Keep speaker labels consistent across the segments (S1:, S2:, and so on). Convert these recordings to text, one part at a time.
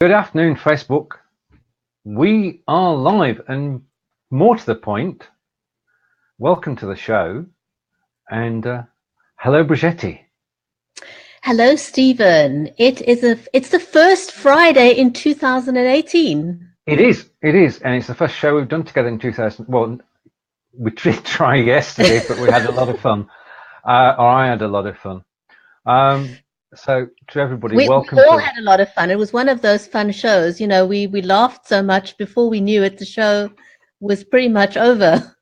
S1: Good afternoon, Facebook. We are live, and more to the point, welcome to the show. And hello, Bridgetti.
S2: Hello, Stephen. It's the first Friday in 2018.
S1: It is, and it's the first show we've done together in 2000. Well, we did try yesterday, but we had a lot of fun. Or I had a lot of fun. So to everybody, welcome.
S2: We all had a lot of fun. It was one of those fun shows. You know, we laughed so much before we knew it. The show was pretty much over.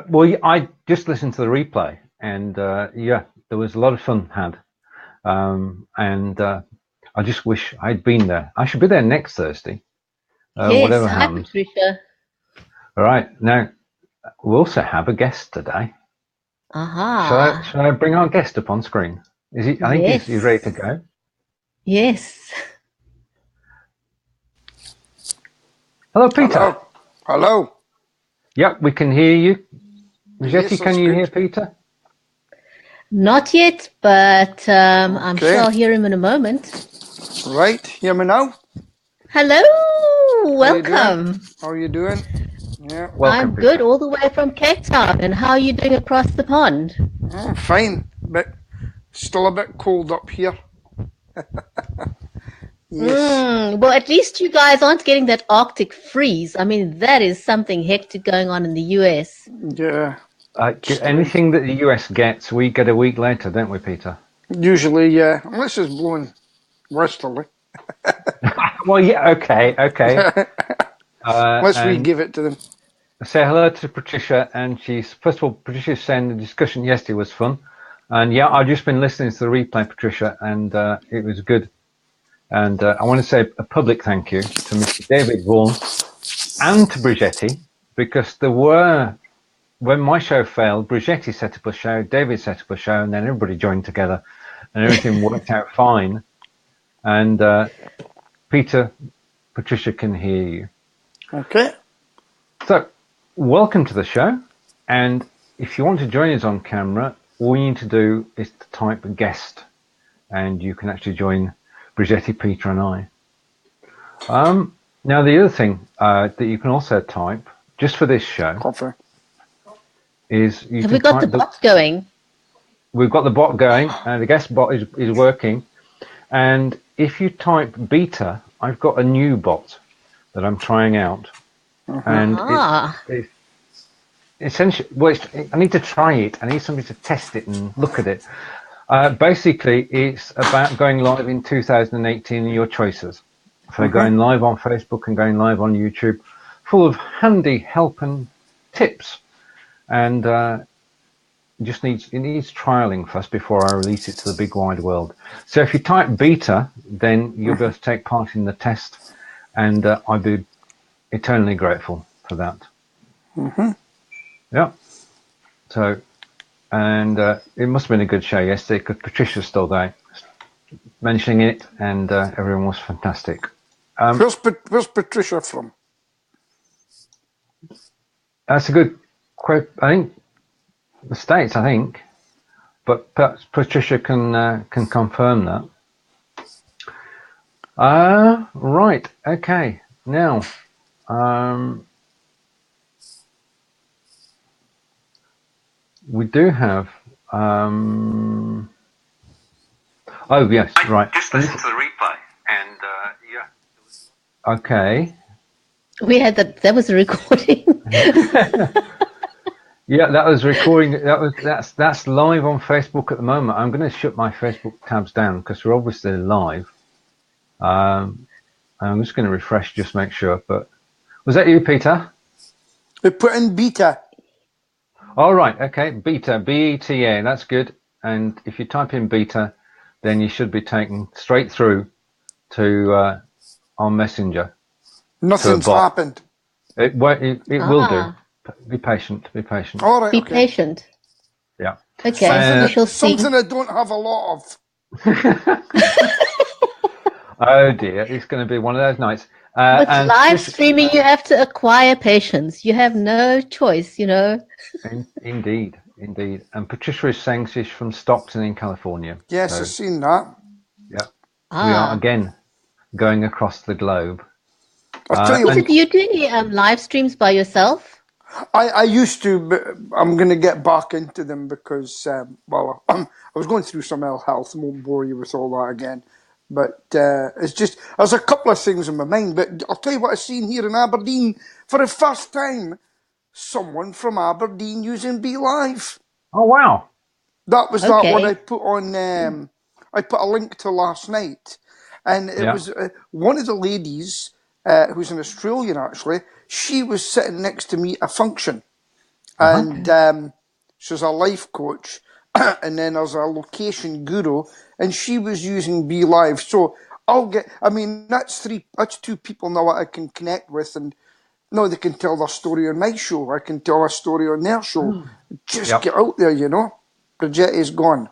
S1: Well, I just listened to the replay, and yeah, there was a lot of fun had. And I just wish I'd been there. I should be there next Thursday.
S2: Yes,
S1: whatever
S2: hi,
S1: happens.
S2: Patricia.
S1: All right, now we also have a guest today.
S2: Aha.
S1: Shall I bring our guest up on screen? Is he? I think he's ready to go.
S2: Yes.
S1: Hello, Peter.
S3: Hello.
S1: Yep, we can hear you.
S3: Yes,
S1: Bridgetti, can you hear Peter?
S2: Not yet, but I'm sure I'll hear him in a moment.
S3: Right, hear me now?
S2: Hello, welcome.
S3: How are you doing?
S2: Yeah. Welcome, I'm good, Peter. All the way from Cape Town. And how are you doing across the pond?
S3: Oh, fine, but still a bit cold up here.
S2: Yes. Well, at least you guys aren't getting that Arctic freeze. I mean, that is something hectic going on in the US.
S3: Yeah.
S1: Anything that the US gets, we get a week later, don't we, Peter?
S3: Usually, yeah. Unless it's blowing westerly.
S1: Well, yeah, okay.
S3: Unless we give it to them.
S1: Say hello to Patricia, and first of all, Patricia's saying the discussion yesterday was fun. And yeah, I've just been listening to the replay, Patricia, and it was good. And I want to say a public thank you to Mr. David Vaughan and to Bridgetti, because when my show failed, Bridgetti set up a show, David set up a show, and then everybody joined together, and everything worked out fine. And Peter, Patricia can hear you.
S3: Okay.
S1: So, welcome to the show. And if you want to join us on camera, all you need to do is to type guest, and you can actually join Bridgetti, Peter, and I. Now, the other thing that you can also type, just for this show, is you
S2: Have we got the bot going?
S1: We've got the bot going, and the guest bot is working. And if you type beta, I've got a new bot that I'm trying out. And it's essentially, well, I need to try it. I need somebody to test it and look at it. Basically, it's about going live in 2018 and your choices. So going live on Facebook and going live on YouTube, full of handy help and tips. And it needs trialing first before I release it to the big wide world. So if you type beta, then you'll be able to take part in the test, and I'd be eternally grateful for that. Yeah. So, and it must have been a good show yesterday because Patricia's still there mentioning it, and everyone was fantastic.
S3: Where's Patricia from?
S1: That's a good quote. I think the States, but perhaps Patricia can confirm that. Right. Okay. Now, we do have. Oh yes, right.
S4: Just listen to the replay, and yeah.
S1: Okay.
S2: We had that. That was a recording.
S1: Yeah, that was recording. That's live on Facebook at the moment. I'm going to shut my Facebook tabs down because we're obviously live. I'm just going to refresh, just make sure. But was that you, Peter?
S3: We put in beta.
S1: All right. Okay. Beta, B-E-T-A. That's good. And if you type in beta, then you should be taken straight through to our messenger.
S3: Nothing's happened.
S1: It will do. Be patient.
S3: All right.
S2: Be patient.
S1: Yeah.
S2: Okay. We shall see.
S3: Something I don't have a lot of.
S1: Oh dear, it's going to be one of those nights.
S2: With live streaming, you have to acquire patience. You have no choice, you know.
S1: Indeed. And Patricia is saying she's from Stockton in California.
S3: Yes, I've seen that.
S1: Yeah. We are again going across the globe.
S3: I'll tell you,
S2: Peter, do you do any live streams by yourself?
S3: I used to, but I'm going to get back into them because, well, I was going through some ill health. I won't bore you with all that again. But it's just, there's a couple of things in my mind. But I'll tell you what I've seen here in Aberdeen for the first time. Someone from Aberdeen using BLive.
S1: Oh, wow.
S3: That was that one I put on, I put a link to last night. And it was one of the ladies, who's an Australian actually, she was sitting next to me at a function. And she's a life coach. And then there's a location guru. And she was using BLive. So that's two people now that I can connect with. And now they can tell their story on my show. I can tell a story on their show. Just get out there, you know. Bridgetti's gone.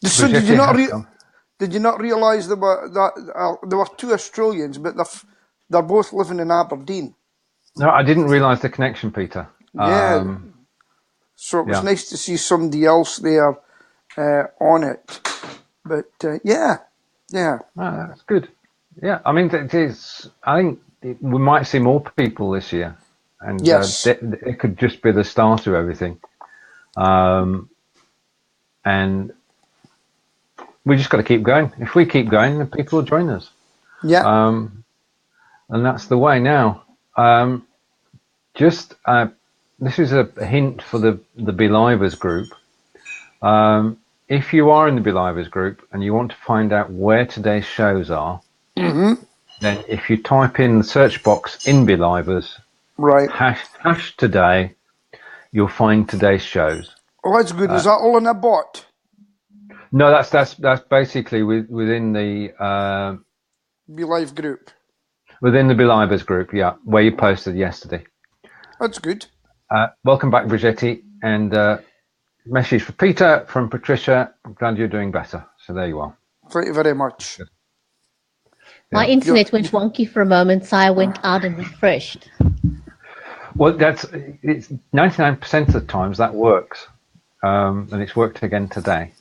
S3: So did you not realise there were two Australians, but they're both living in Aberdeen?
S1: No, I didn't realise the connection, Peter.
S3: Yeah. So it was nice to see somebody else there on it. But yeah.
S1: Oh, that's good. Yeah, I mean, it is. I think we might see more people this year, and it could just be the start of everything. And we just got to keep going. If we keep going, then people will join us.
S3: Yeah.
S1: And that's the way now. This is a hint for the BLivers group. If you are in the BLivers group and you want to find out where today's shows are, then if you type in the search box in BLivers, hash today, you'll find today's shows.
S3: Oh, that's good. Is that all in a bot?
S1: No, that's basically within the
S3: BLive group.
S1: Within the BLivers group, where you posted yesterday.
S3: That's good.
S1: Welcome back, Bridgetti, and message for Peter from Patricia. I'm glad you're doing better. So there you are.
S3: Thank you very much.
S1: Good.
S2: My internet went wonky for a moment, so I went out and refreshed.
S1: Well, it's 99% of the times that works, and it's worked again today.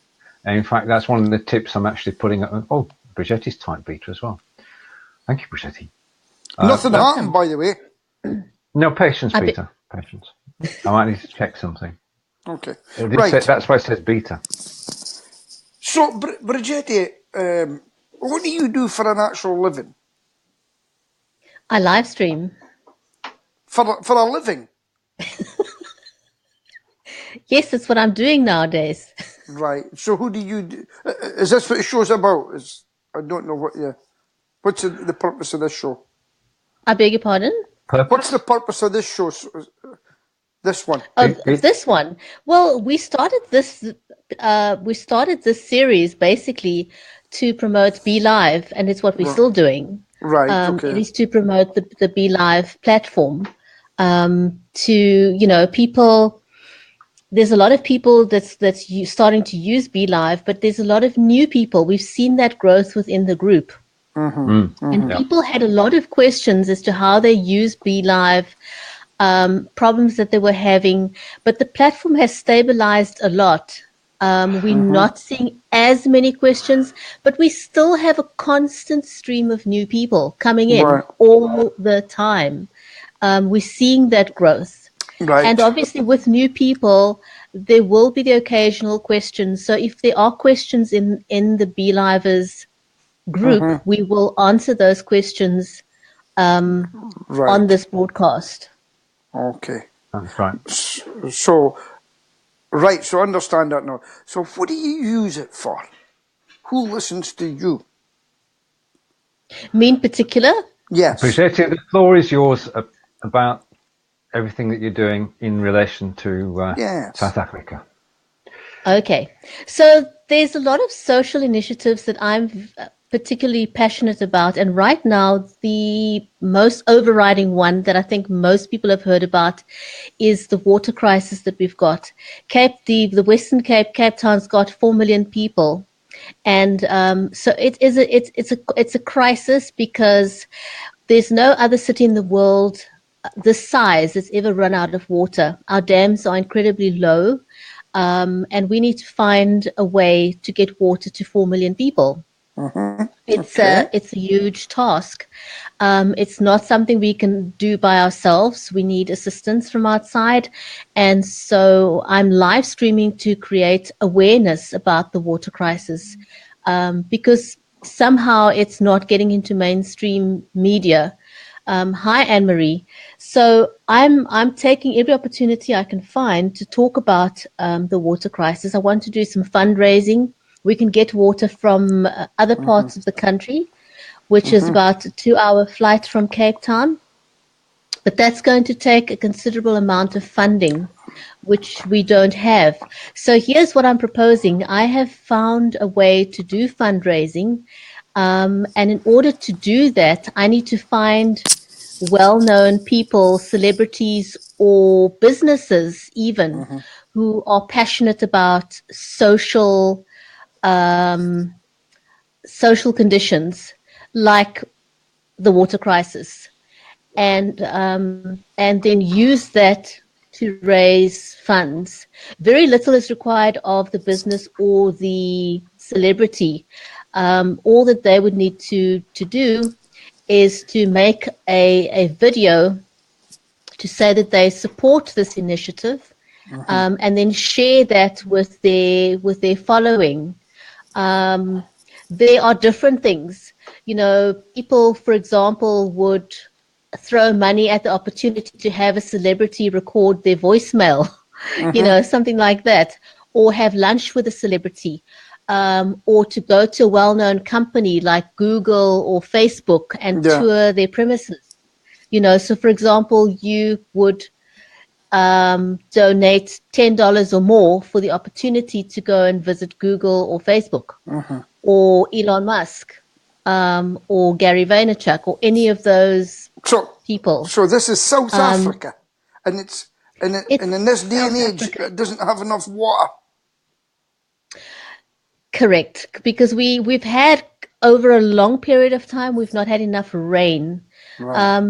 S1: And in fact, that's one of the tips I'm actually putting up. Oh, Bridgetti's typed beta as well. Thank you, Bridgetti.
S3: Nothing happened, by the way.
S1: No, patience, Peter. Patience. I might need to check something.
S3: Okay.
S1: That's why it says beta.
S3: So, Bridgetti, what do you do for an actual living?
S2: I live stream.
S3: For a living?
S2: Yes, that's what I'm doing nowadays.
S3: Right. So who do you do? Is this what the show's about? I don't know what's the purpose of this show?
S2: I beg your pardon?
S3: What's the purpose of this show? This one.
S2: Oh, this one. Well, we started this series basically to promote BLive, and it's what we're still doing.
S3: Right. Okay.
S2: It is to promote the BLive platform. To people. There's a lot of people that's starting to use BLive, but there's a lot of new people. We've seen that growth within the group. And people had a lot of questions as to how they use BLive, problems that they were having, but the platform has stabilized a lot. We're not seeing as many questions, but we still have a constant stream of new people coming in all the time. We're seeing that growth.
S3: Right.
S2: And obviously with new people, there will be the occasional questions. So if there are questions in the BLivers group, we will answer those questions on this broadcast.
S3: Okay.
S1: That's right.
S3: So understand that now. So what do you use it for? Who listens to you?
S2: Me in particular?
S3: Yes.
S1: Appreciate it. The floor is yours about everything that you're doing in relation to South Africa.
S2: Okay. So there's a lot of social initiatives that I'm particularly passionate about. And right now, the most overriding one that I think most people have heard about is the water crisis that we've got. The Western Cape, Cape Town's got 4 million people. And so it's a crisis because there's no other city in the world this size that's ever run out of water. Our dams are incredibly low, and we need to find a way to get water to 4 million people. It's a huge task. It's not something we can do by ourselves. We need assistance from outside. And so I'm live streaming to create awareness about the water crisis, because somehow it's not getting into mainstream media. Hi, Anne-Marie. So I'm taking every opportunity I can find to talk about the water crisis. I want to do some fundraising. We can get water from other parts of the country, which is about a 2-hour flight from Cape Town. But that's going to take a considerable amount of funding, which we don't have. So here's what I'm proposing. I have found a way to do fundraising. And in order to do that, I need to find well-known people, celebrities, or businesses even, who are passionate about social conditions like the water crisis, and then use that to raise funds. Very little is required of the business or the celebrity. All that they would need to do is to make a video to say that they support this initiative, and then share that with their following. There are different things. People, for example, would throw money at the opportunity to have a celebrity record their voicemail, something like that, or have lunch with a celebrity, or to go to a well-known company like Google or Facebook and tour their premises. So for example, you would donate $10 or more for the opportunity to go and visit Google or Facebook, or Elon Musk, or Gary Vaynerchuk, or any of those people.
S3: So this is South Africa, and and in this day and age, it doesn't have enough water.
S2: Correct, because we've had, over a long period of time, we've not had enough rain. Right.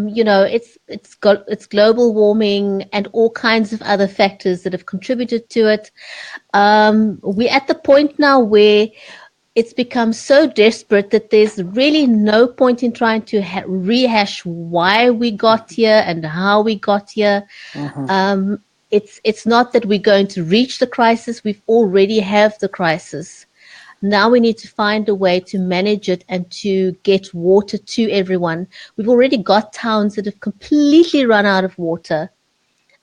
S2: It's global warming and all kinds of other factors that have contributed to it. We're at the point now where it's become so desperate that there's really no point in trying to rehash why we got here and how we got here. It's not that we're going to reach the crisis. We've already have the crisis. Now we need to find a way to manage it and to get water to everyone. We've already got towns that have completely run out of water.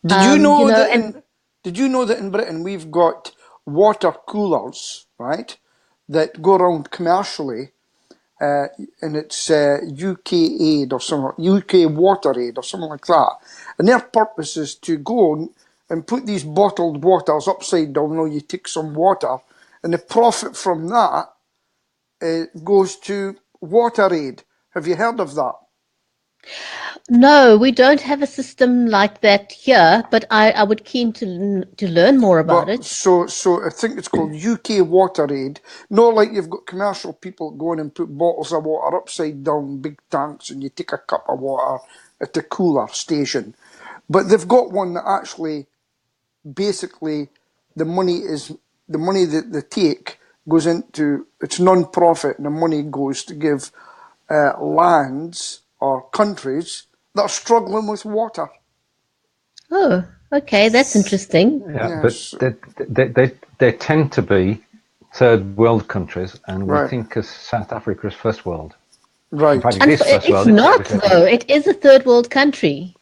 S3: Did you know that in Britain we've got water coolers, right, that go around commercially, and it's UK Aid or something, UK Water Aid or something like that, and their purpose is to go and put these bottled waters upside down. You take some water, and the profit from that goes to Water Aid. Have you heard of that?
S2: No, we don't have a system like that here, but I would keen to learn more about it.
S3: So I think it's called UK Water Aid. Not like you've got commercial people going and put bottles of water upside down, big tanks, and you take a cup of water at the cooler station. But they've got one that actually, basically, the money that they take goes into, it's non-profit, and the money goes to give lands or countries that are struggling with water.
S2: Oh, okay, that's interesting.
S1: Yeah, but they tend to be third world countries, and we think of South Africa as first world.
S3: Right.
S1: In fact, it is first world.
S2: It's not, though. It is a third world country.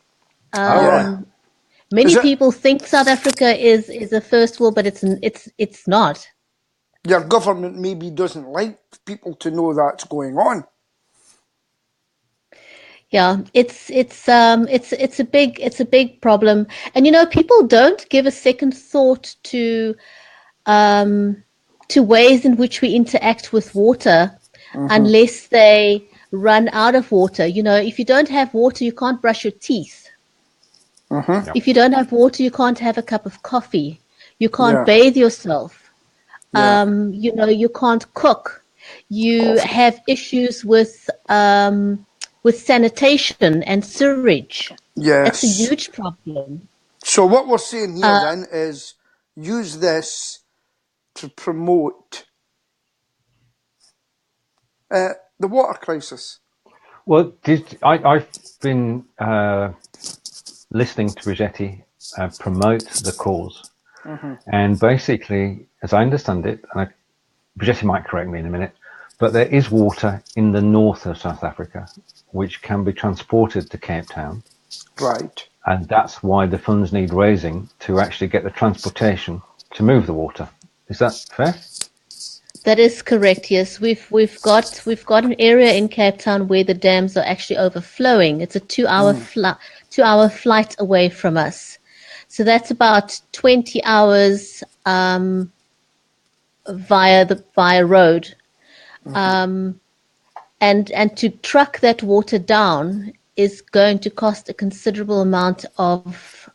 S2: Many people think South Africa is a first world, but it's not.
S3: Your government maybe doesn't like people to know that's going on.
S2: Yeah, it's a big problem, and people don't give a second thought to ways in which we interact with water, unless they run out of water. If you don't have water, you can't brush your teeth. If you don't have water, you can't have a cup of coffee. You can't bathe yourself. You can't cook. You have issues with sanitation and sewage.
S3: Yes.
S2: It's a huge problem.
S3: So what we're saying here then is use this to promote the water crisis?
S1: Well, I've been listening to Bridgetti promote the cause, and basically, as I understand it, and Bridgetti might correct me in a minute, but there is water in the north of South Africa, which can be transported to Cape Town.
S3: Right.
S1: And that's why the funds need raising to actually get the transportation to move the water. Is that fair?
S2: That is correct. Yes, we've got an area in Cape Town where the dams are actually overflowing. It's a 2-hour flight away from us, so that's about 20 hours via road, and to truck that water down is going to cost a considerable amount of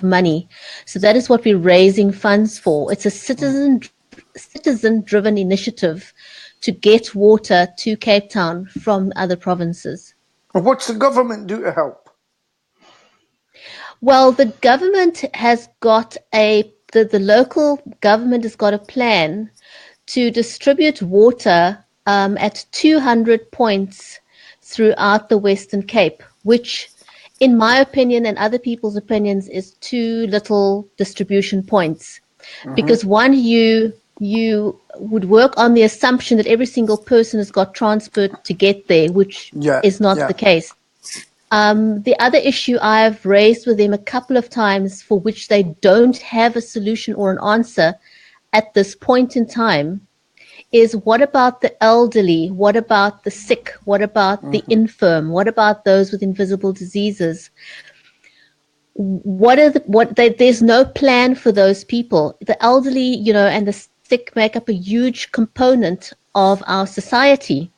S2: money. So that is what we're raising funds for. It's a citizen-driven initiative to get water to Cape Town from other provinces.
S3: What's the government do to help?
S2: Well, the government has got the local government has got a plan to distribute water at 200 points throughout the Western Cape, which, in my opinion and other people's opinions, is too little distribution points. Because one, you would work on the assumption that every single person has got transport to get there, which is not the case. The other issue I've raised with them a couple of times, for which they don't have a solution or an answer at this point in time, is what about the elderly? What about the sick? What about the infirm? What about those with invisible diseases? There's no plan for those people. The elderly, and the sick make up a huge component of our society.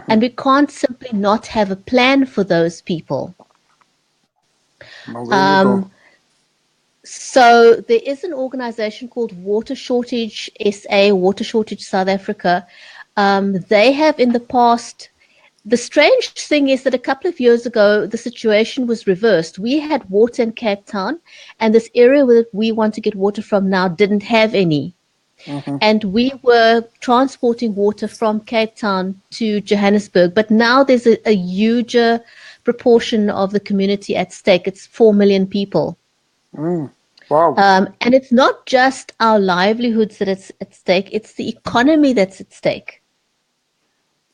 S2: And we can't simply not have a plan for those people.
S3: Well, there you go.
S2: So there is an organization called Water Shortage SA, Water Shortage South Africa. They have in the past, the strange thing is that a couple of years ago, the situation was reversed. We had water in Cape Town, and this area where we want to get water from now didn't have any. And we were transporting water from Cape Town to Johannesburg. But now there's a huger proportion of the community at stake. It's 4 million people.
S3: Wow.
S2: And it's not just our livelihoods that it's at stake. It's the economy that's at stake.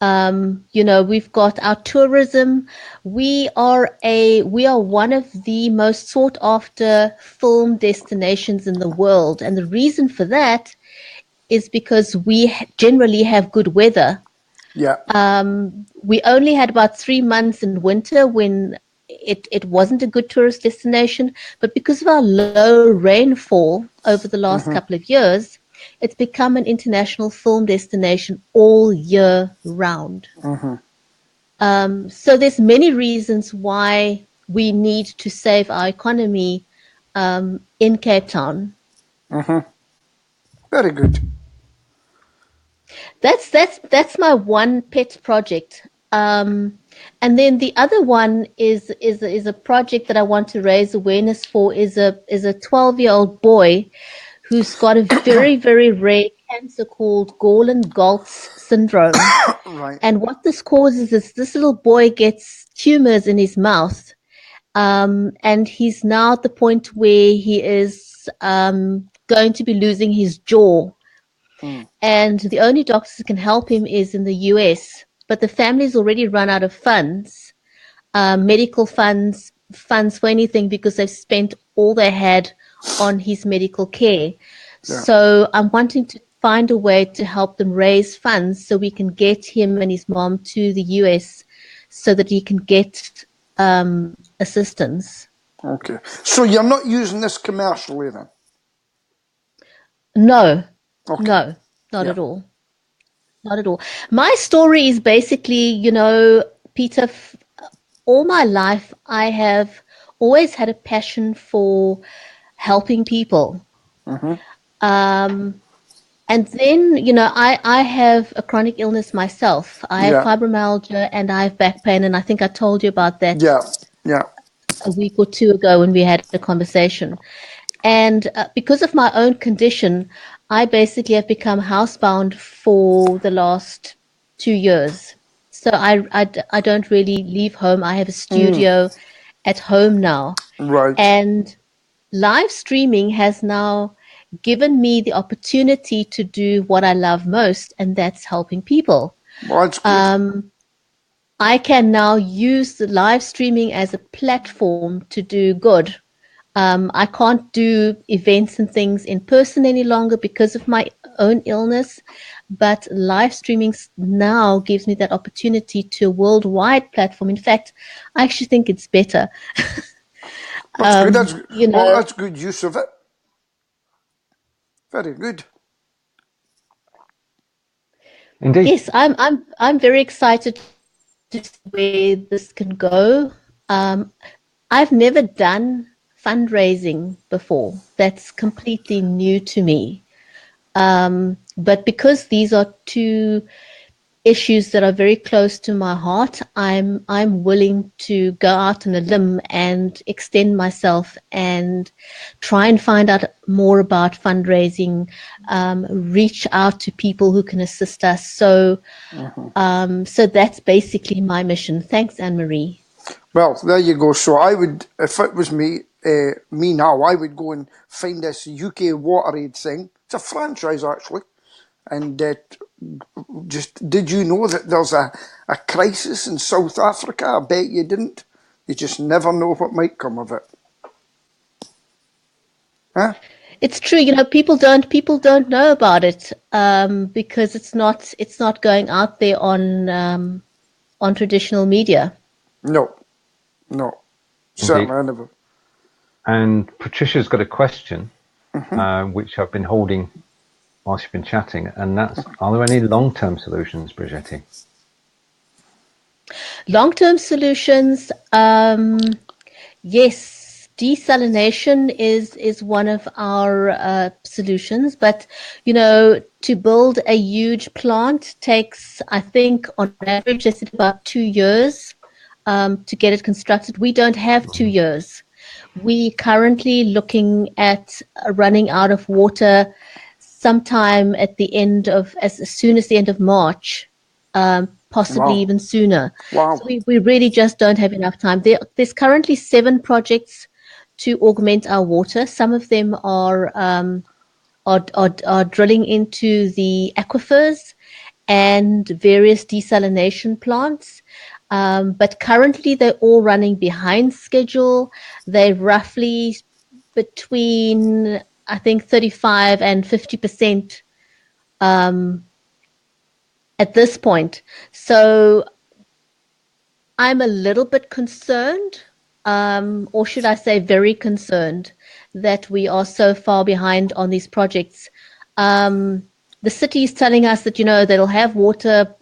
S2: We've got our tourism. We are one of the most sought after film destinations in the world. And the reason for that is because we generally have good weather.
S3: Yeah.
S2: We only had about 3 months in winter when it wasn't a good tourist destination, but because of our low rainfall over the last couple of years, it's become an international film destination all year round. So there's many reasons why we need to save our economy in Cape Town.
S3: Very good.
S2: That's my one pet project. And then the other one is a project that I want to raise awareness for, is a 12-year-old boy who's got a very, very rare cancer called Gorlin-Galtz syndrome.
S3: Right.
S2: And what this causes is this little boy gets tumors in his mouth. And he's now at the point where he is going to be losing his jaw. And the only doctors who can help him is in the US. But the family's already run out of funds, medical funds for anything, because they've spent all they had on his medical care. Yeah. So I'm wanting to find a way to help them raise funds so we can get him and his mom to the US so that he can get assistance.
S3: Okay. So you're not using this commercially then?
S2: No. Okay. No, not at all. Not at all. My story is basically, Peter, all my life I have always had a passion for helping people. And then, I have a chronic illness myself. I have fibromyalgia and I have back pain, and I think I told you about that a week or two ago when we had a conversation. And because of my own condition, I basically have become housebound for the last 2 years. So I don't really leave home. I have a studio at home now.
S3: Right.
S2: And live streaming has now given me the opportunity to do what I love most, and that's helping people.
S3: Well, that's good.
S2: I can now use the live streaming as a platform to do good. I can't do events and things in person any longer because of my own illness, but live streaming now gives me that opportunity to a worldwide platform. In fact, I actually think it's better.
S3: That's good. That's,
S2: you know,
S3: well, that's good use of it. Very good.
S1: Indeed.
S2: Yes, I'm very excited to see where this can go. I've never done fundraising before. That's completely new to me. But because these are two issues that are very close to my heart, I'm willing to go out on a limb and extend myself and try and find out more about fundraising, reach out to people who can assist us. So so that's basically my mission. Thanks, Anne-Marie.
S3: Well, there you go. So I would, if it was me now, I would go and find this UK WaterAid thing. It's a franchise, actually. And just, did you know that there's a crisis in South Africa? I bet you didn't. You just never know what might come of it. Huh?
S2: It's true, you know, people don't know about it because it's not going out there on traditional media.
S3: No, certainly I never.
S1: And Patricia's got a question, which I've been holding whilst you've been chatting, and that's: are there any long-term solutions, Bridgetti?
S2: Long-term solutions, yes. Desalination is one of our solutions, but you know, to build a huge plant takes, I think, on average, it's about 2 years to get it constructed. We don't have 2 years. We currently looking at running out of water sometime at the end of, as soon as the end of March. Possibly even sooner.
S3: Wow.
S2: So we really just don't have enough time. There's currently 7 projects to augment our water. Some of them are drilling into the aquifers and various desalination plants. But currently they're all running behind schedule. They're roughly between, I think, 35 and 50% at this point. So I'm a little bit concerned, or should I say very concerned, that we are so far behind on these projects. The city is telling us that, you know, they'll have water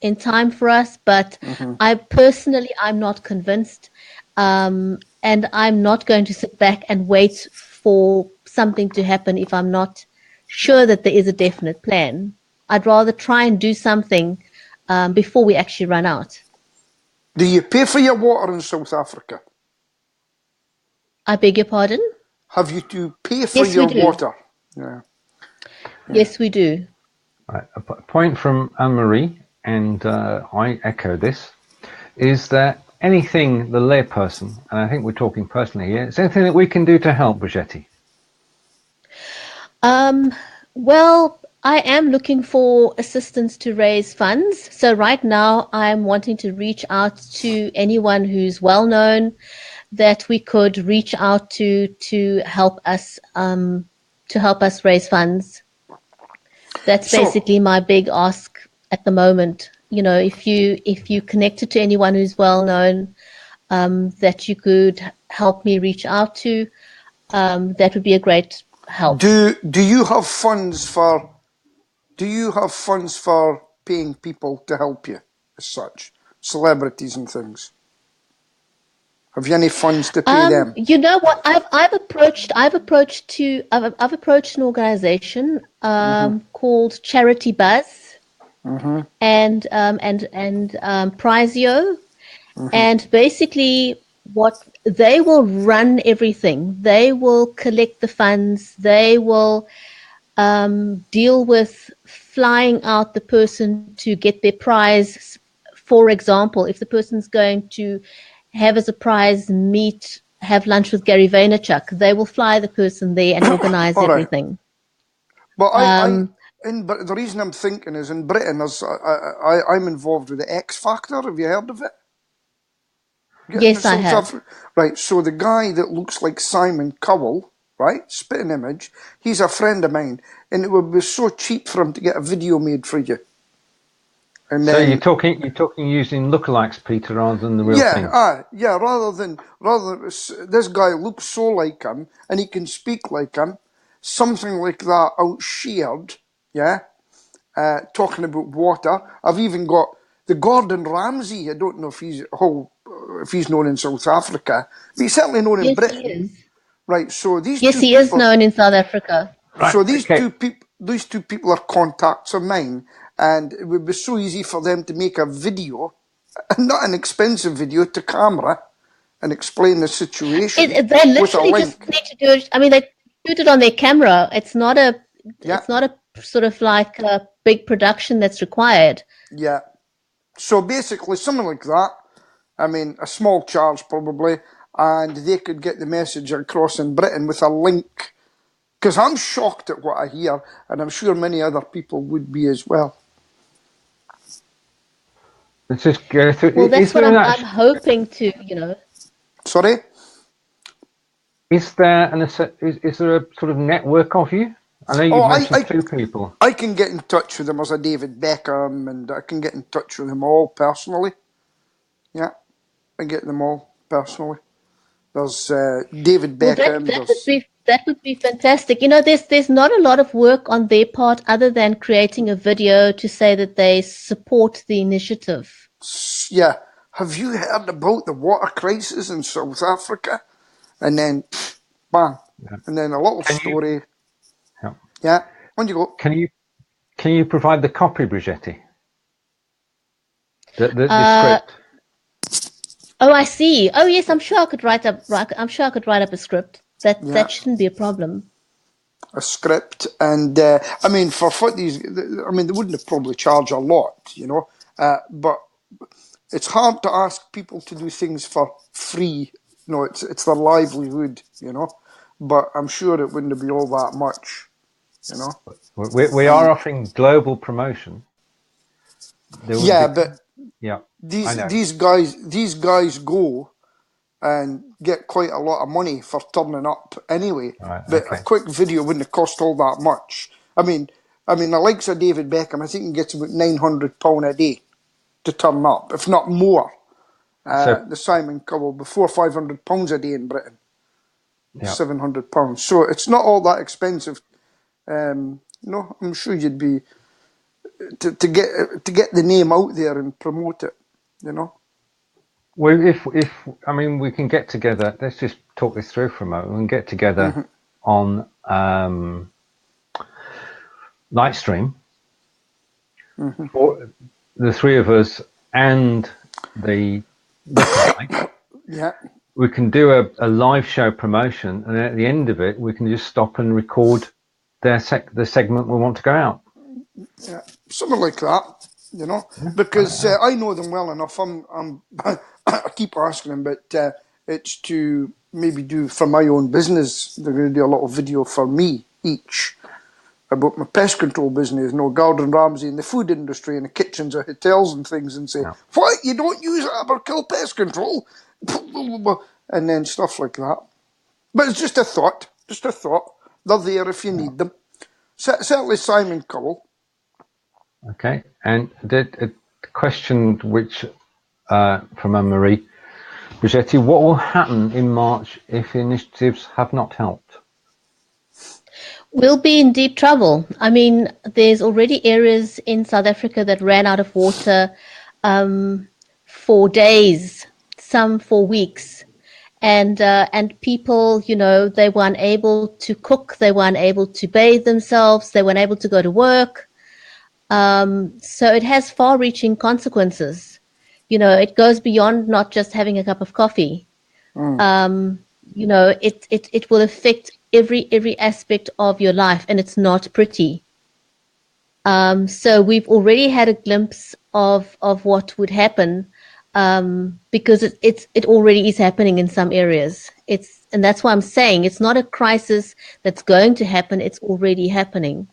S2: in time for us, but I'm not convinced. And I'm not going to sit back and wait for something to happen if I'm not sure that there is a definite plan. I'd rather try and do something before we actually run out.
S3: Do you pay for your water in South Africa?
S2: I beg your pardon?
S3: Have you to pay for your water? Yeah.
S2: Yes, we do.
S1: A point from Anne-Marie, and I echo this, is there anything the layperson, and I think we're talking personally here, is there anything that we can do to help, Bridgetti?
S2: Well, I am looking for assistance to raise funds. So right now I'm wanting to reach out to anyone who's well known that we could reach out to help us raise funds. That's basically my big ask at the moment. You know, if you connected to anyone who's well known that you could help me reach out to, that would be a great help.
S3: Do you have funds for paying people to help you as such, celebrities and things? Have you any funds to pay them?
S2: You know what? I've approached an organization called Charity Buzz and Prizio, and basically what they will run everything. They will collect the funds. They will deal with flying out the person to get their prize. For example, if the person's going to have as a prize have lunch with Gary Vaynerchuk, they will fly the person there and organize everything.
S3: But but the reason I'm thinking is in Britain, I'm involved with the X Factor. Have you heard of it?
S2: Yes, I have.
S3: Right, so the guy that looks like Simon Cowell, right, spitting image, he's a friend of mine, and it would be so cheap for him to get a video made for you. And
S1: so you're talking using lookalikes, Peter, rather than the real thing.
S3: Yeah. Rather than this guy looks so like him, and he can speak like him, something like that outshared. Yeah, talking about water. I've even got the Gordon Ramsay. I don't know if he's known in South Africa, but he's certainly known in Britain.
S2: He is.
S3: Right. So these
S2: he is known in South Africa.
S3: Right, so these two people are contacts of mine, and it would be so easy for them to make a video, not an expensive video, to camera and explain the situation.
S2: They literally just need to do it. I mean, they shoot it on their camera. It's not a sort of like a big production that's required.
S3: Yeah. So basically, something like that. I mean, a small charge probably, and they could get the message across in Britain with a link. Because I'm shocked at what I hear, and I'm sure many other people would be as well.
S1: Let's just go through.
S2: Well, that's what I'm hoping to,
S3: Sorry?
S1: Is there a sort of network of you? I know you mentioned two people.
S3: I can get in touch with them. There's a David Beckham, and I can get in touch with them all personally. Yeah, I get them all personally. There's David Beckham.
S2: That would be fantastic. There's not a lot of work on their part other than creating a video to say that they support the initiative.
S3: Yeah. Have you heard about the water crisis in South Africa? And then, bang. Yeah. And then a little story. Yeah. On you go.
S1: Can you provide the copy, Bridgetti? The script.
S2: Oh, I see. Oh, yes. I'm sure I could write up a script. That shouldn't be a problem.
S3: A script, and I mean, for these, I mean, they wouldn't probably charge a lot, but it's hard to ask people to do things for free. It's their livelihood, But I'm sure it wouldn't be all that much,
S1: We are offering global promotion.
S3: But these guys go and get quite a lot of money for turning up anyway. Right, but a quick video wouldn't have cost all that much. I mean, the likes of David Beckham, I think he gets about £900 a day to turn up, if not more. The Simon Cowell, before £500 a day in Britain, £700. So it's not all that expensive. I'm sure you'd be to get the name out there and promote it.
S1: Well, if we can get together. Let's just talk this through for a moment. We can get together on Lightstream for the three of us and the lookalike.
S3: Yeah.
S1: We can do a live show promotion, and at the end of it, we can just stop and record the segment we want to go out.
S3: Yeah, something like that. Because I know them well enough. I keep asking them, but it's to maybe do for my own business. They're going to do a little video for me each about my pest control business, Gordon Ramsay in the food industry and the kitchens of hotels and things, and say, what, you don't use Aberkill pest control? And then stuff like that. But it's just a thought. They're there if you need them. Certainly Simon Cowell.
S1: Okay, and a question which from Anne-Marie Bridgetti, what will happen in March if initiatives have not helped?
S2: We'll be in deep trouble. I mean, there's already areas in South Africa that ran out of water for days, some for weeks. And people, they were unable to cook, they were unable to bathe themselves, they were unable to go to work. So it has far-reaching consequences. It goes beyond not just having a cup of coffee. It will affect every aspect of your life, and it's not pretty. So we've already had a glimpse of what would happen, because it already is happening in some areas. And that's why I'm saying it's not a crisis that's going to happen. It's already happening.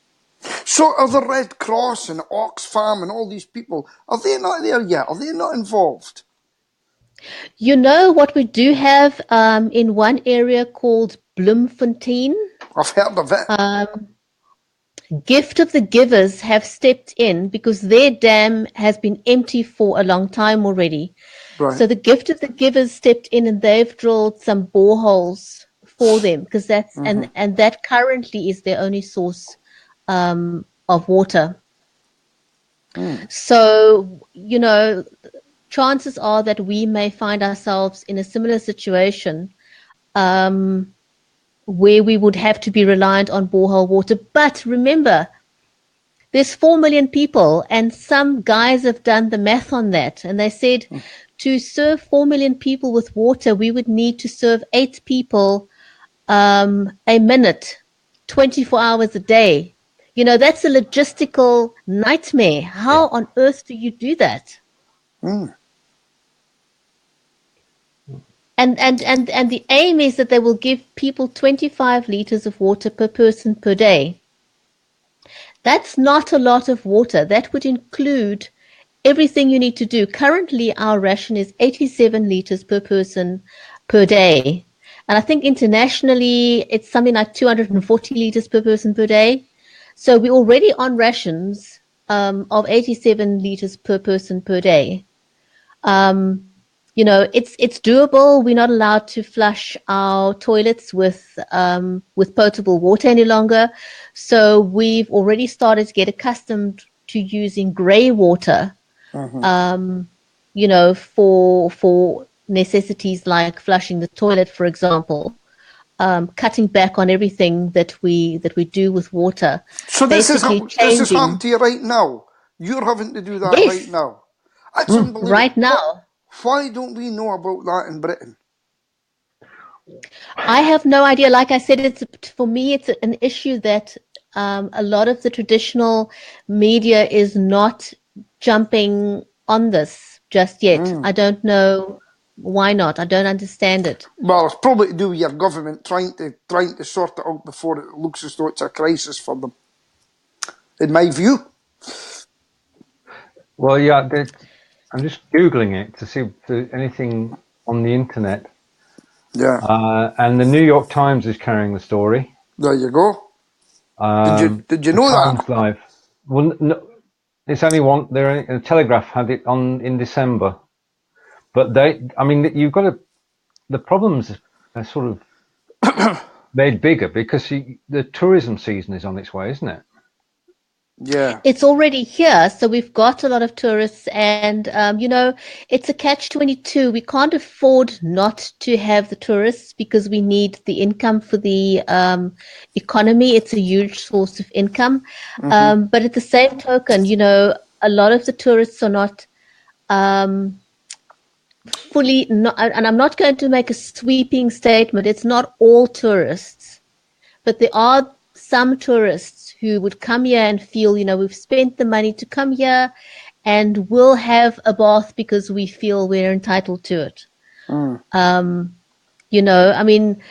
S3: So are the Red Cross and Oxfam and all these people, are they not there yet? Are they not involved?
S2: You know what we do have in one area called Bloemfontein?
S3: I've heard of it.
S2: Gift of the Givers have stepped in because their dam has been empty for a long time already.
S3: Right.
S2: So the Gift of the Givers stepped in and they've drilled some boreholes for them, because that's and that currently is their only source of water. So, you know, chances are that we may find ourselves in a similar situation where we would have to be reliant on borehole water. But remember, there's 4 million people, and some guys have done the math on that, and they said to serve 4 million people with water, we would need to serve 8 people a minute, 24 hours a day. You know, that's a logistical nightmare. How on earth do you do that? And the aim is that they will give people 25 liters of water per person per day. That's not a lot of water. That would include everything you need to do. Currently, our ration is 87 liters per person per day. And I think internationally, it's something like 240 liters per person per day. So we're already on rations of 87 liters per person per day. You know, it's doable. We're not allowed to flush our toilets with potable water any longer. So we've already started to get accustomed to using grey water, you know, for necessities like flushing the toilet, for example. Cutting back on everything that we do with water.
S3: So this is happening to you right now. You're having to do that right now. That's unbelievable.
S2: Right now.
S3: Why don't we know about that in Britain?
S2: I have no idea. Like I said, for me, it's an issue that a lot of the traditional media is not jumping on this just yet. I don't know why not. I don't understand it.
S3: Well, it's probably to do with your government trying to sort it out before it looks as though it's a crisis for them. In my view.
S1: Well, yeah, I'm just Googling it to see if there's anything on the internet.
S3: Yeah.
S1: And the New York Times is carrying the story.
S3: There you go. Did you know that?
S1: Live. Well, no, it's only one. The Telegraph had it on in December, but you've got to. The problems are sort of made bigger because the tourism season is on its way, isn't it?
S3: Yeah.
S2: It's already here. So we've got a lot of tourists and, you know, it's a catch-22. We can't afford not to have the tourists because we need the income for the economy. It's a huge source of income. But at the same token, you know, a lot of the tourists are not fully, and I'm not going to make a sweeping statement. It's not all tourists, but there are some tourists who would come here and feel, you know, we've spent the money to come here and we'll have a bath because we feel we're entitled to it. You know, I mean,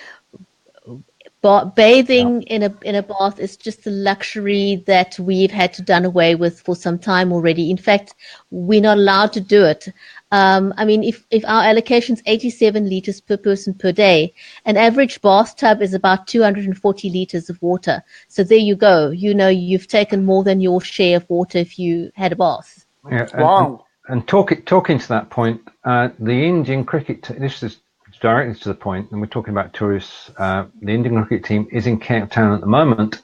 S2: bathing in a bath is just a luxury that we've had to done away with for some time already. In fact, we're not allowed to do it. I mean, if our allocation is 87 liters per person per day, an average bathtub is about 240 liters of water. So there you go. You know, you've taken more than your share of water if you had a bath.
S1: Yeah.
S3: Wow.
S1: And talking to that point, the Indian cricket, this is directly to the point, and we're talking about tourists. The Indian cricket team is in Cape Town at the moment,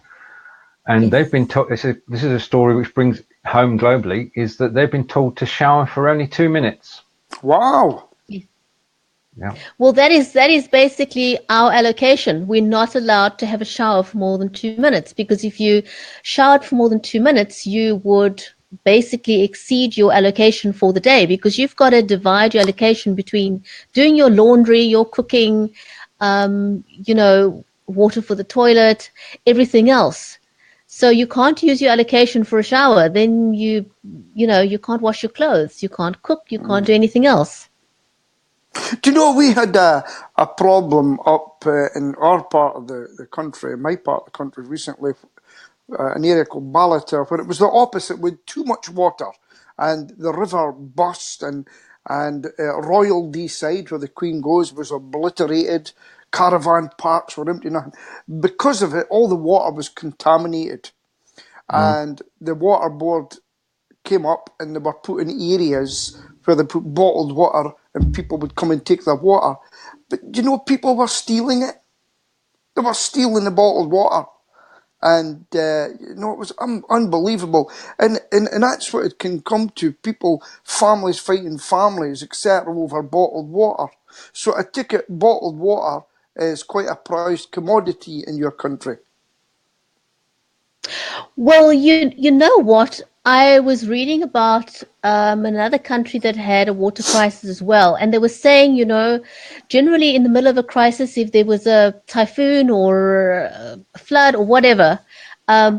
S1: and they've been told. This is a story which brings home globally, is that they've been told to shower for only 2 minutes.
S3: Wow.
S1: Yeah.
S2: Well, that is basically our allocation. We're not allowed to have a shower for more than 2 minutes, because if you showered for more than 2 minutes, you would basically exceed your allocation for the day, because you've got to divide your allocation between doing your laundry, your cooking, you know, water for the toilet, everything else. So you can't use your allocation for a shower. Then you can't wash your clothes. You can't cook. You can't do anything else.
S3: Do you know, we had a problem up in our part of the country, my part of the country recently, an area called Ballater, where it was the opposite, with too much water, and the river burst, and Royal Deeside, where the Queen goes, was obliterated. Caravan parks were empty. Nothing. Because of it, all the water was contaminated, and the water board came up and they were put in areas where they put bottled water and people would come and take their water. But you know, people were stealing it. They were stealing the bottled water. And, it was unbelievable. And that's what it can come to. People, families fighting families, etc., over bottled water. So I take it bottled water is quite a prized commodity in your country.
S2: Well, you know what? I was reading about another country that had a water crisis as well. And they were saying, generally in the middle of a crisis, if there was a typhoon or a flood or whatever,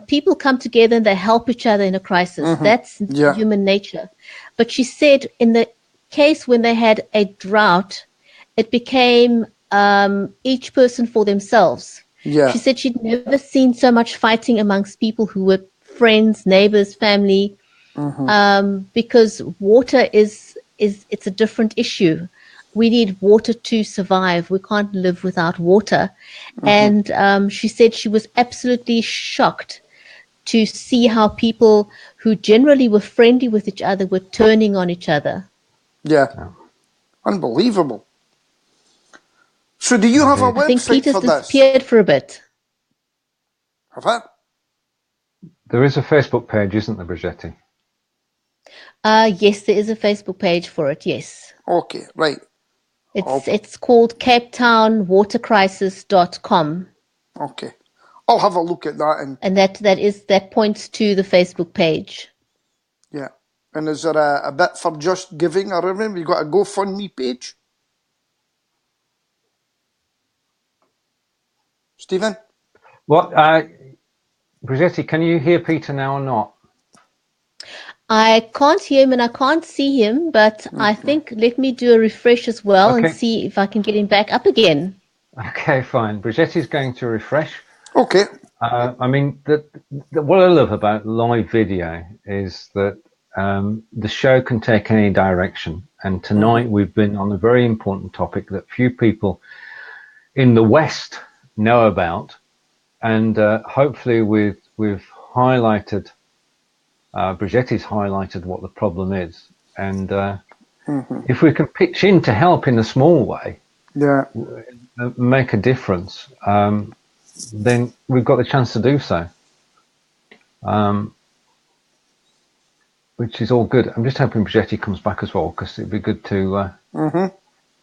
S2: people come together and they help each other in a crisis. That's human nature. But she said in the case when they had a drought, it became each person for themselves.
S3: Yeah.
S2: She said she'd never seen so much fighting amongst people who were friends, neighbors, family, because water it's a different issue. We need water to survive. We can't live without water. And she said she was absolutely shocked to see how people who generally were friendly with each other were turning on each other.
S3: Yeah. Unbelievable. So do you have a website
S2: I think Peter's
S3: for this?
S2: disappeared for a bit.
S3: Have I?
S1: There is a Facebook page, isn't there, Bridgetti?
S2: Yes, there is a Facebook page for it, yes.
S3: Okay, right.
S2: It's called CapeTownWaterCrisis.com.
S3: Okay. I'll have a look at that.
S2: And that points to the Facebook page.
S3: Yeah. And is there a bit for just giving? I remember you got a GoFundMe page. Stephen?
S1: What? Bridgetti, can you hear Peter now or not?
S2: I can't hear him and I can't see him, but I think let me do a refresh as well and see if I can get him back up again.
S1: Okay, fine. Bridgetti's going to refresh.
S3: Okay.
S1: I mean, what I love about live video is that the show can take any direction. And tonight we've been on a very important topic that few people in the West know about. And hopefully we've highlighted, Bridgetti's highlighted what the problem is. And if we can pitch in to help in a small way, make a difference, then we've got the chance to do so, which is all good. I'm just hoping Bridgetti comes back as well, because it'd be good to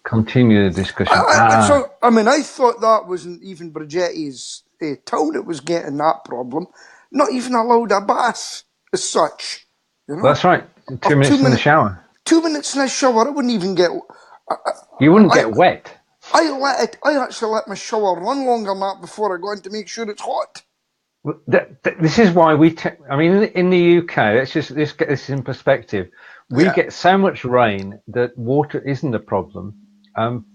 S1: continue the discussion.
S3: So, I mean, I thought that wasn't even Bridgetti's town that was getting that problem. Not even allowed a bath as such. You know?
S1: That's right. 2 minutes in the shower.
S3: 2 minutes in the shower, I wouldn't even get...
S1: You wouldn't get wet.
S3: I actually let my shower run longer than that before I go in to make sure it's hot.
S1: Well, this is why I mean, in the UK, let's get this in perspective. We get so much rain that water isn't a problem,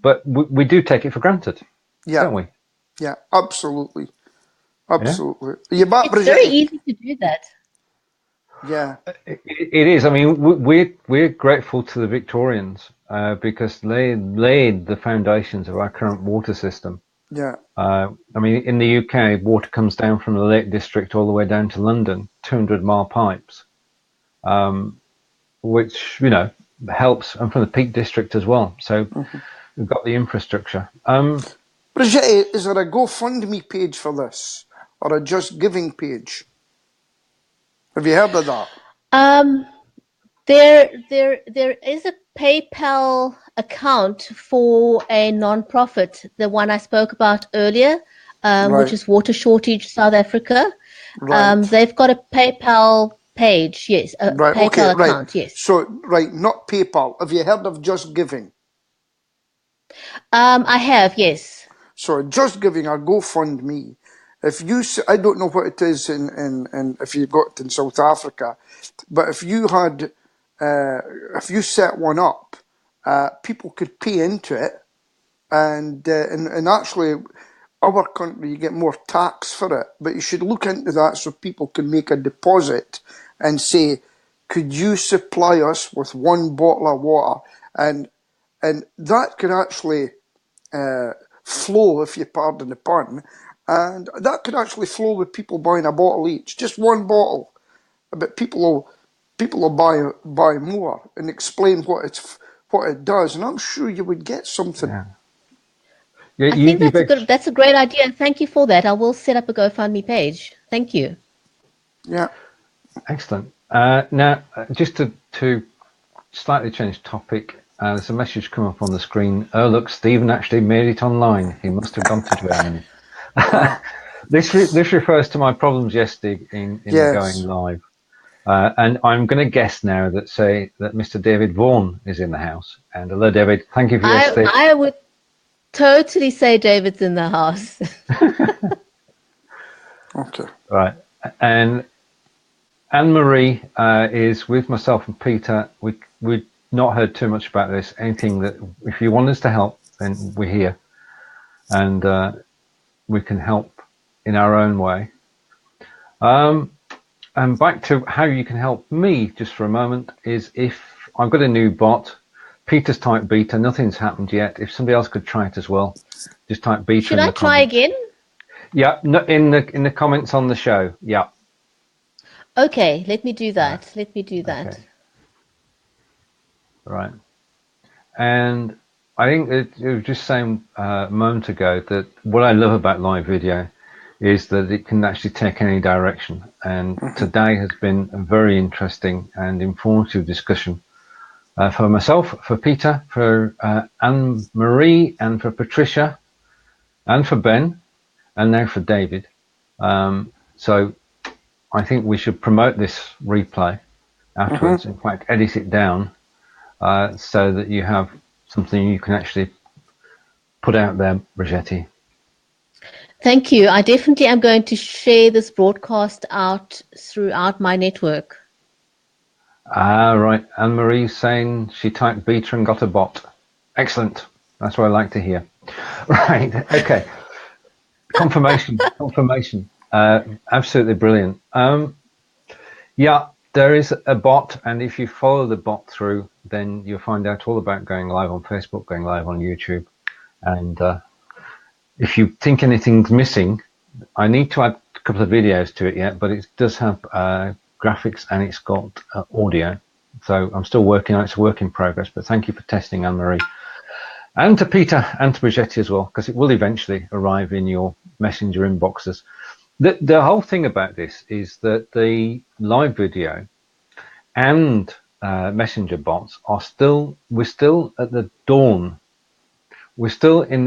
S1: but we do take it for granted, don't we?
S3: Yeah, absolutely. Absolutely. Yeah? You're back,
S2: it's very easy to do that.
S3: Yeah.
S1: It is. I mean, we're grateful to the Victorians because they laid the foundations of our current water system.
S3: Yeah.
S1: I mean, in the UK, water comes down from the Lake District all the way down to London, 200-mile pipes, which, helps, and from the Peak District as well. So we've got the infrastructure.
S3: Bridgetti, is there a GoFundMe page for this, or a Just Giving page? Have you heard of that?
S2: There is a PayPal account for a non-profit, the one I spoke about earlier, which is Water Shortage South Africa. They've got a PayPal page, yes, a PayPal account, yes.
S3: So, not PayPal. Have you heard of Just Giving?
S2: I have, yes.
S3: So, Just Giving, or GoFundMe, If you, I don't know what it is in if you've got it in South Africa, but if you had, if you set one up, people could pay into it, and actually, our country you get more tax for it. But you should look into that so people can make a deposit and say, could you supply us with one bottle of water, and that could actually flow, if you pardon the pun, and that could actually flow with people buying a bottle each, just one bottle. But people will buy more and explain what it does, and I'm sure you would get something.
S1: Yeah.
S2: I think that's a great idea. Thank you for that. I will set up a GoFundMe page. Thank you.
S3: Yeah.
S1: Excellent. Now, just to slightly change topic, there's a message come up on the screen. Oh, look, Stephen actually made it online. He must have gone to Germany. This refers to my problems yesterday in going live. And I'm going to guess now that Mr. David Vaughan is in the house. And hello, David. Thank you for yesterday.
S2: I would totally say David's in the house.
S3: Okay.
S1: Right. And Anne-Marie is with myself and Peter. We've not heard too much about this. Anything that, if you want us to help, then we're here. And we can help in our own way. And back to how you can help me just for a moment is if I've got a new bot, Peter's typed beta, nothing's happened yet. If somebody else could try it as well, just type beta.
S2: Should I try again?
S1: Yeah, in the comments on the show. Yeah.
S2: Okay, let me do that. Okay.
S1: Right. And I think it was just saying a moment ago that what I love about live video is that it can actually take any direction. And today has been a very interesting and informative discussion for myself, for Peter, for Anne-Marie, and for Patricia, and for Ben, and now for David. So I think we should promote this replay afterwards. In fact, edit it down so that you have something you can actually put out there, Bridgetti.
S2: Thank you. I definitely am going to share this broadcast out throughout my network.
S1: Right. Anne-Marie's saying she typed beta and got a bot. Excellent. That's what I like to hear. Right. Okay. Confirmation. Absolutely brilliant. Yeah, there is a bot, and if you follow the bot through, then you'll find out all about going live on Facebook, going live on YouTube, and if you think anything's missing, I need to add a couple of videos to it yet, but it does have graphics and it's got audio. So I'm still working on it. It's a work in progress, but thank you for testing, Anne-Marie. And to Peter and to Bridgetti as well, because it will eventually arrive in your messenger inboxes. The whole thing about this is that the live video and messenger bots are we're still at the dawn. We're still in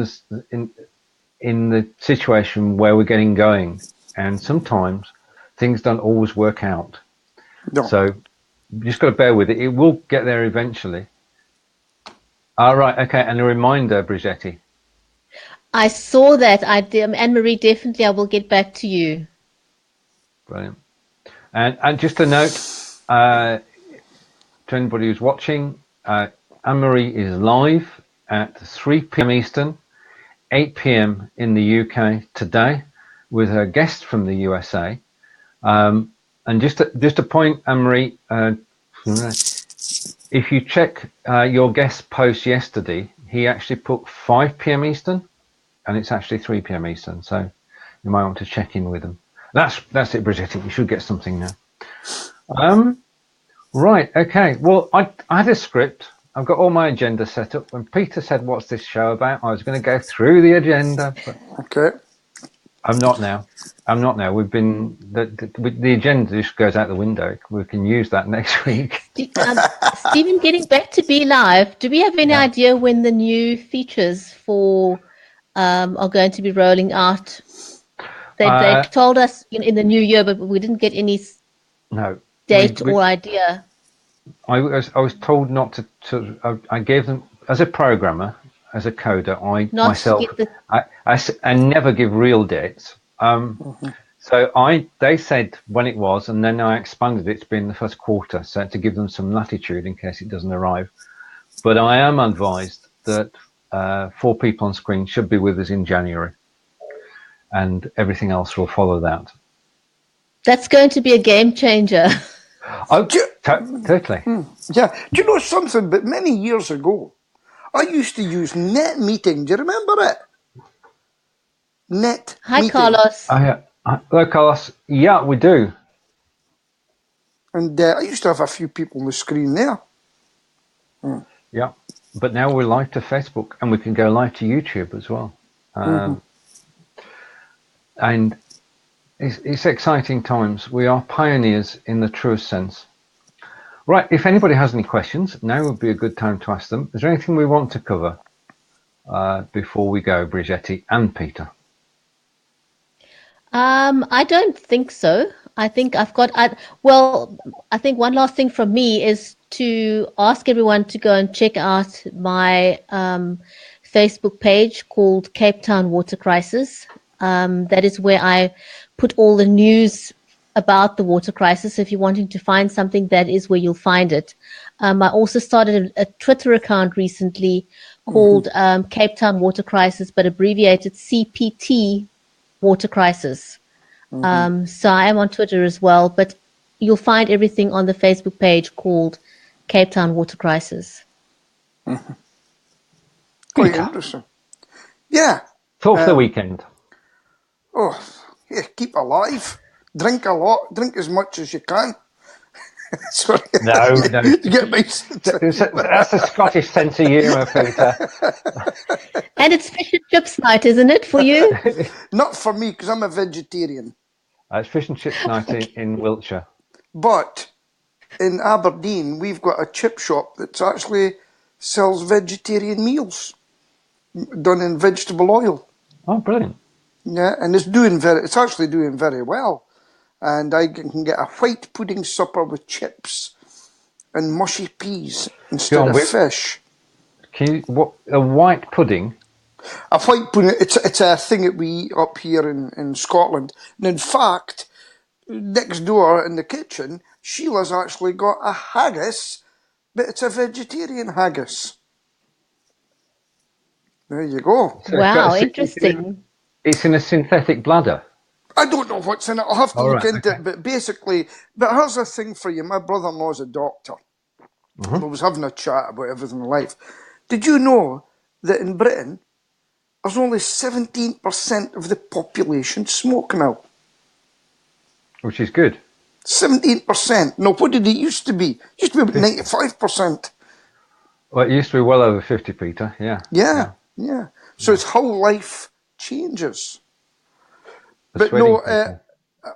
S1: the situation where we're getting going, and sometimes things don't always work out. No. So you just got to bear with it. It will get there eventually. All right. Okay. And a reminder, Bridgetti.
S2: I saw that. Anne-Marie, definitely I will get back to you.
S1: Brilliant. And just a note to anybody who's watching, Anne-Marie is live at 3 p.m. Eastern, 8 p.m. in the UK today with her guest from the USA. And just a point, Anne-Marie, if you check your guest post yesterday, he actually put 5 p.m. Eastern, and it's actually 3 p.m. Eastern. So you might want to check in with them. That's it, Bridgetti. You should get something now. Right. Okay. Well, I had a script. I've got all my agenda set up. When Peter said, "What's this show about?" I was going to go through the agenda. But
S3: okay.
S1: I'm not now. We've been the agenda just goes out the window. We can use that next week.
S2: Stephen, getting back to Be Live, do we have any idea when the new features for are going to be rolling out? They told us in the new year, but we didn't get any date or idea.
S1: I was told not to. I gave them, as a programmer, as a coder. I never give real dates. So they said when it was, and then I expanded it to be in the first quarter, so to give them some latitude in case it doesn't arrive. But I am advised that 4 people on screen should be with us in January, and everything else will follow that.
S2: That's going to be a game changer.
S1: Oh, totally.
S3: Yeah. Do you know something? But many years ago, I used to use net meeting. Do you remember it? Net
S2: Hi,
S3: meeting.
S2: Carlos.
S1: Hello, Carlos. Yeah, we do.
S3: And I used to have a few people on the screen there.
S1: Yeah, but now we're live to Facebook, and we can go live to YouTube as well. And it's exciting times. We are pioneers in the truest sense. Right, if anybody has any questions, now would be a good time to ask them. Is there anything we want to cover before we go, Bridgetti and Peter?
S2: I don't think so. I think I think one last thing from me is to ask everyone to go and check out my Facebook page called CapeTownWaterCrisis. That is where I put all the news about the water crisis. If you're wanting to find something, that is where you'll find it. I also started a Twitter account recently called Cape Town Water Crisis, but abbreviated CPT Water Crisis. So I am on Twitter as well, but you'll find everything on the Facebook page called Cape Town Water Crisis.
S3: Quite interesting. Yeah.
S1: Talk for the weekend.
S3: Oh, yeah, keep alive. Drink a lot. Drink as much as you can. Sorry.
S1: No.
S3: You get me.
S1: That's a Scottish sense of humour, Peter.
S2: And it's fish and chips night, isn't it, for you?
S3: Not for me, because I'm a vegetarian.
S1: It's fish and chips night in Wiltshire.
S3: But in Aberdeen, we've got a chip shop that actually sells vegetarian meals done in vegetable oil.
S1: Oh, brilliant.
S3: Yeah, and it's actually doing very well. And I can get a white pudding supper with chips and mushy peas instead of fish.
S1: A white pudding?
S3: A white pudding, it's a thing that we eat up here in Scotland. And in fact, next door in the kitchen, Sheila's actually got a haggis, but it's a vegetarian haggis. There you go.
S2: Wow, interesting.
S1: It's in a synthetic bladder.
S3: I don't know what's in it. I'll have to look into it. But basically, here's a thing for you. My brother-in-law's a doctor. I was having a chat about everything in life. Did you know that in Britain, there's only 17% of the population smoke now?
S1: Which is good.
S3: 17%. No, what did it used to be? It used to be about 95%.
S1: Well, it used to be well over 50, Peter. Yeah.
S3: So it's how life changes. But no,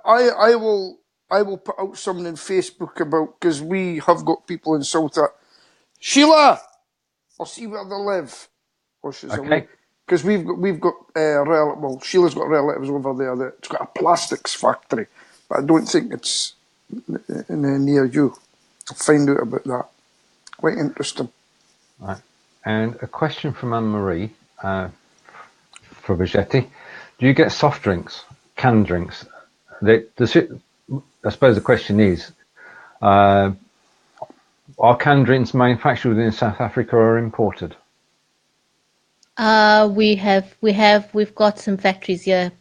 S3: I will put out something on Facebook about, because we have got people in Salta. Sheila, I'll see where they live. Oh, she's away. Because we've got Sheila's got relatives over there that's got a plastics factory, but I don't think it's near you. I'll find out about that. Quite interesting.
S1: Right. And a question from Anne-Marie for Bridgetti. Do you get soft drinks, canned drinks? I suppose the question is, are canned drinks manufactured within South Africa or imported?
S2: We've got some factories here.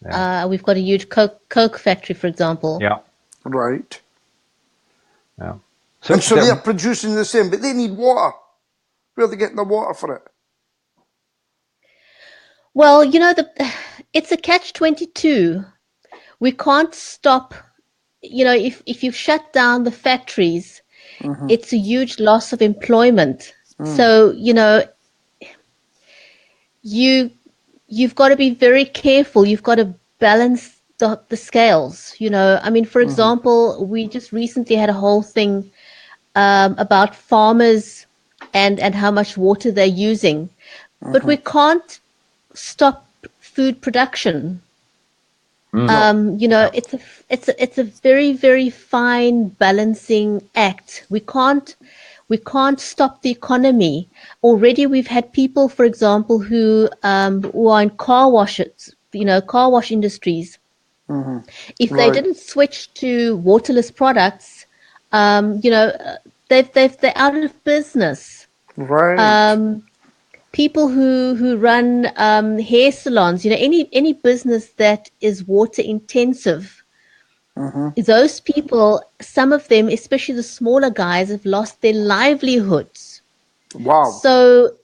S2: Yeah. We've got a huge Coke factory, for example.
S1: Yeah.
S3: Right.
S1: Yeah.
S3: So they're producing the same, but they need water. Where are they getting the water for it?
S2: Well, it's a catch-22. We can't stop. If you shut down the factories, it's a huge loss of employment. So, you've got to be very careful. You've got to balance the scales. For example, we just recently had a whole thing about farmers and how much water they're using, but we can't stop food production. It's a very, very fine balancing act. We can't stop the economy. Already we've had people, for example, who are in car washes car wash industries. If they didn't switch to waterless products, they're out of business.
S3: Right.
S2: People who run hair salons, any business that is water intensive, those people, some of them, especially the smaller guys, have lost their livelihoods.
S3: Wow.
S2: So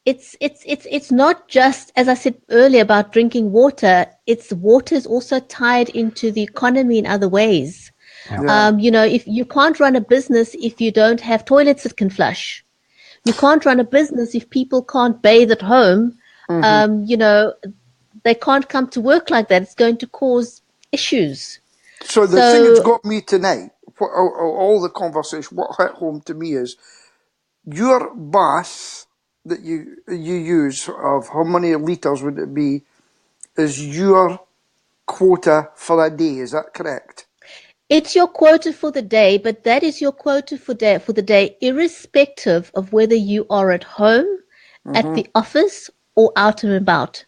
S2: it's not just, as I said earlier, about drinking water. Water is also tied into the economy in other ways.
S3: Yeah.
S2: If you can't run a business if you don't have toilets that can flush. You can't run a business if people can't bathe at home. They can't come to work like that. It's going to cause issues.
S3: So the thing that's got me tonight, all the conversation, what hit home to me is your bath that you use of how many litres would it be is your quota for a day. Is that correct?
S2: It's your quota for the day, but that is your quota for the day, irrespective of whether you are at home, at the office, or out and about.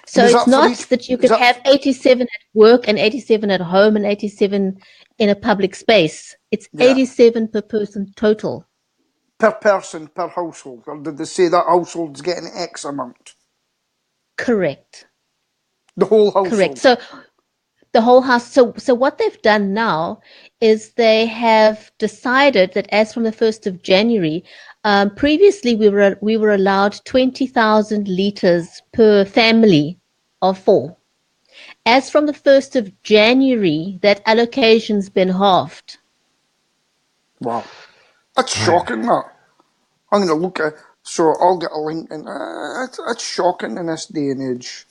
S2: So it's not that you could have 87 at work and 87 at home and 87 in a public space. It's 87 per person total.
S3: Per person, per household? Or did they say that household's getting X amount?
S2: Correct.
S3: The whole household?
S2: Correct. So the whole house. So what they've done now is they have decided that as from the 1st of January, previously we were allowed 20,000 litres per family of 4. As from the 1st of January, that allocation's been halved.
S3: Wow. That's shocking, that. I'm going to look at, so I'll get a link, and that's shocking in this day and age.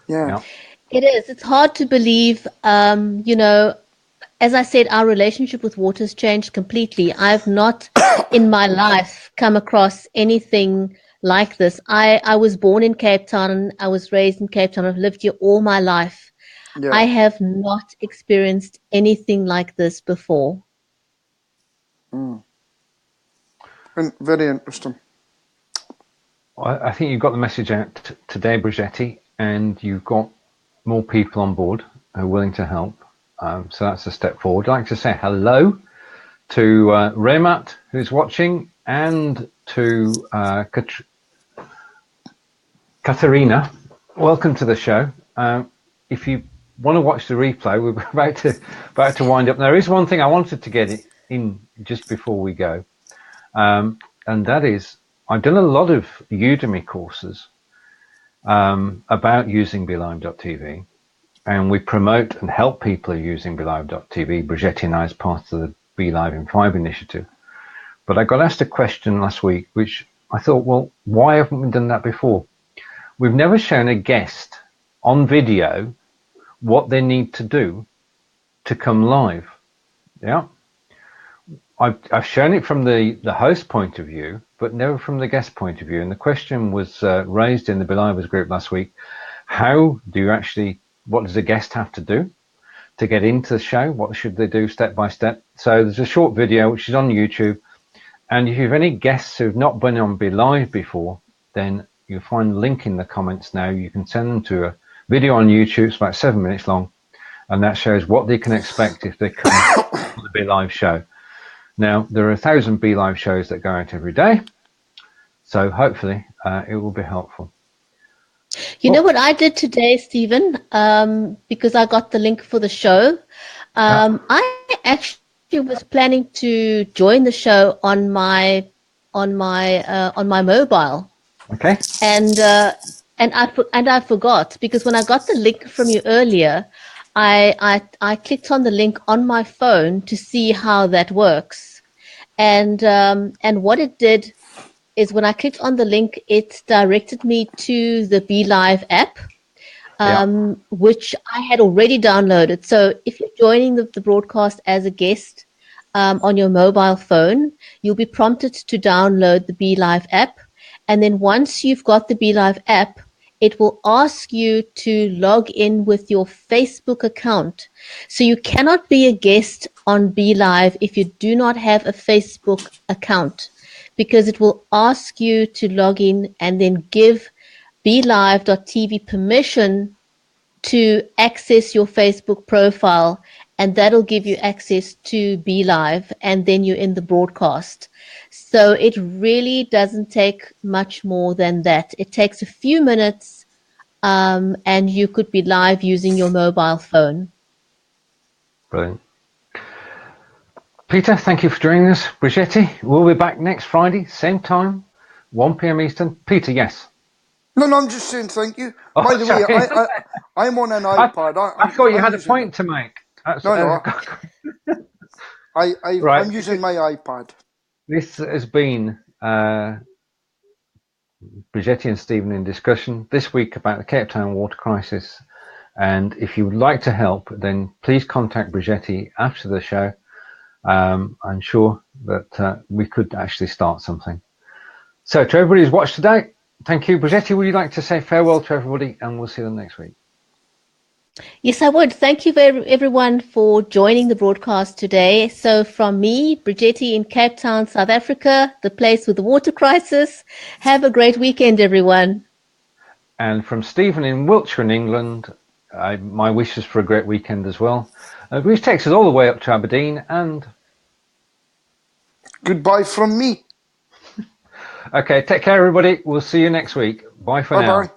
S3: Yeah.
S2: It is. It's hard to believe. As I said, our relationship with water has changed completely. I've not in my life come across anything like this. I was born in Cape Town. I was raised in Cape Town. I've lived here all my life. Yeah. I have not experienced anything like this before.
S3: Very interesting.
S1: I think you've got the message out today, Bridgetti, and you've got more people on board who are willing to help. So that's a step forward. I'd like to say hello to Remat, who's watching, and to Katerina. Welcome to the show. If you want to watch the replay, we're about to wind up. There is one thing I wanted to get in just before we go, and that is I've done a lot of Udemy courses about using BLive.tv, and we promote and help people using BLive.tv. Bridgetti and I as part of the BLive in 5 initiative. But I got asked a question last week, which I thought, well, why haven't we done that before? We've never shown a guest on video what they need to do to come live. Yeah. I've shown it from the host point of view, but never from the guest point of view. And the question was raised in the BLivers group last week. How do you actually, what does a guest have to do to get into the show? What should they do step by step? So there's a short video which is on YouTube. And if you have any guests who've not been on BLive before, then you'll find the link in the comments now. You can send them to a video on YouTube. It's about 7 minutes long. And that shows what they can expect if they come to the BLive show. Now, there are 1,000 BLive shows that go out every day. So hopefully it will be helpful.
S2: You know what I did today, Stephen, because I got the link for the show. I actually was planning to join the show on my mobile.
S1: Okay.
S2: And I forgot, because when I got the link from you earlier, I clicked on the link on my phone to see how that works. And what it did is when I clicked on the link, it directed me to the BLive app, which I had already downloaded. So if you're joining the broadcast as a guest on your mobile phone, you'll be prompted to download the BLive app. And then once you've got the BLive app, it will ask you to log in with your Facebook account. So you cannot be a guest on BLive if you do not have a Facebook account, because it will ask you to log in and then give BLive.tv permission to access your Facebook profile, and that'll give you access to BLive, and then you're in the broadcast. So it really doesn't take much more than that. It takes a few minutes, and you could be live using your mobile phone.
S1: Brilliant. Peter, thank you for joining us. Bridgetti, we'll be back next Friday, same time, 1 p.m. Eastern. Peter, yes.
S3: No, I'm just saying thank you.
S1: Oh,
S3: by the way, I'm on an iPad.
S1: I thought you had a point to make.
S3: No.
S1: Right.
S3: I'm using my iPad.
S1: This has been Bridgetti and Stephen in discussion this week about the Cape Town water crisis. And if you would like to help, then please contact Bridgetti after the show. I'm sure that we could actually start something. So to everybody who's watched today, thank you. Bridgetti, would you like to say farewell to everybody, and we'll see them next week?
S2: Yes, I would. Thank you everyone for joining the broadcast today. So from me, Bridgetti in Cape Town, South Africa, the place with the water crisis. Have a great weekend, everyone.
S1: And from Stephen in Wiltshire in England, my wishes for a great weekend as well, which takes us all the way up to Aberdeen. And
S3: goodbye from me.
S1: Okay, take care, everybody. We'll see you next week. Bye for now.